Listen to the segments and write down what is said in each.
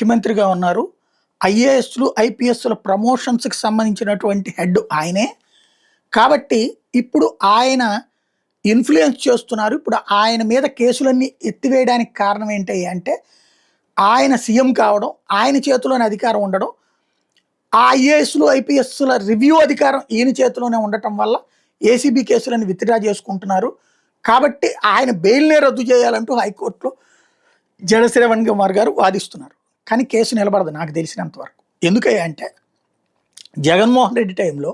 ముఖ్యమంత్రిగా ఉన్నారు. ఐఏఎస్లు, ఐపీఎస్ల ప్రమోషన్స్‌కి సంబంధించినటువంటి హెడ్ ఆయనే. కాబట్టి ఇప్పుడు ఆయన ఇన్‌ఫ్లూయెన్స్ చేస్తున్నారు. ఇప్పుడు ఆయన మీద కేసులన్నీ ఎత్తివేయడానికి కారణం ఏంటి అంటే, ఆయన సీఎం కావడం, ఆయన చేతిలోనే అధికారం ఉండడం, ఆ ఐఏఎస్లు, ఐపీఎస్ల రివ్యూ అధికారం ఈయన చేతిలోనే ఉండటం వల్ల ఏసీబీ కేసులను విత్‌డ్రా చేసుకుంటున్నారు. కాబట్టి ఆయన బెయిల్‌నే రద్దు చేయాలంటూ హైకోర్టులో జడశ్రవణ్ కుమార్ గారు వాదిస్తున్నారు. కానీ కేసు నిలబడదు నాకు తెలిసినంత వరకు. ఎందుకయ్యా అంటే, జగన్మోహన్ రెడ్డి టైంలో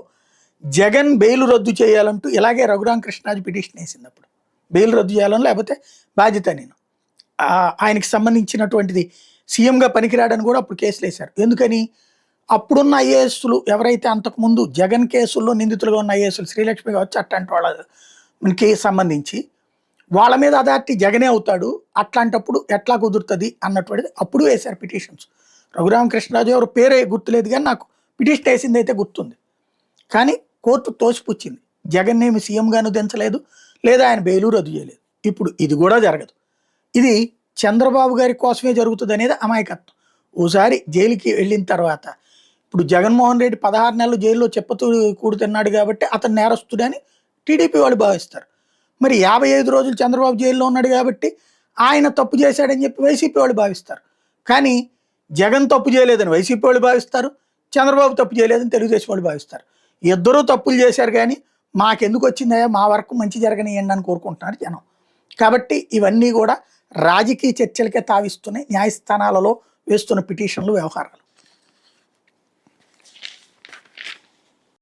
జగన్ బెయిల్ రద్దు చేయాలంటూ ఇలాగే రఘురామ కృష్ణరాజు పిటిషన్ వేసింది. బెయిల్ రద్దు చేయాలని, లేకపోతే బాధ్యత నేను ఆయనకి సంబంధించినటువంటిది సీఎంగా పనికిరాడని కూడా అప్పుడు కేసులు వేశారు. ఎందుకని? అప్పుడున్న ఐఏఎస్లు ఎవరైతే అంతకుముందు జగన్ కేసుల్లో నిందితులుగా ఉన్న ఐఏఎస్లు, శ్రీలక్ష్మి కావచ్చు అట్లాంటి వాళ్ళకి సంబంధించి వాళ్ళ మీద అథారిటీ జగనే అవుతాడు, అట్లాంటప్పుడు ఎట్లా కుదురుతుంది అన్నటువంటిది అప్పుడు వేశారు పిటిషన్స్. రఘురామకృష్ణరాజు ఎవరు పేరే గుర్తులేదు, కానీ నాకు పిటిషన్ వేసింది అయితే గుర్తుంది. కానీ కోర్టు తోసిపుచ్చింది, జగన్ ఏమి సీఎంగాను దించలేదు, లేదా ఆయన బెయిలు రద్దు చేయలేదు. ఇప్పుడు ఇది కూడా జరగదు. ఇది చంద్రబాబు గారి కోసమే జరుగుతుంది అనేది అమాయకత్వం. ఓసారి జైలుకి వెళ్ళిన తర్వాత, ఇప్పుడు జగన్మోహన్ రెడ్డి 16 నెలలు జైల్లో చెప్పతూ కూడుతున్నాడు కాబట్టి అతను నేరస్తుడని టీడీపీ వాళ్ళు భావిస్తారు. మరి 55 రోజులు చంద్రబాబు జైల్లో ఉన్నాడు కాబట్టి ఆయన తప్పు చేశాడని చెప్పి వైసీపీ వాళ్ళు భావిస్తారు. కానీ జగన్ తప్పు చేయలేదని వైసీపీ వాళ్ళు భావిస్తారు, చంద్రబాబు తప్పు చేయలేదని తెలుగుదేశం వాళ్ళు భావిస్తారు. ఇద్దరూ తప్పులు చేశారు, కానీ మాకెందుకు వచ్చిందయ్యా, మా వరకు మంచి జరగనియండి అని కోరుకుంటున్నారు జనం. కాబట్టి ఇవన్నీ కూడా రాజకీయ చర్చలకే తావిస్తున్నాయి, న్యాయస్థానాలలో వేస్తున్న పిటిషన్లు, వ్యవహారాలు.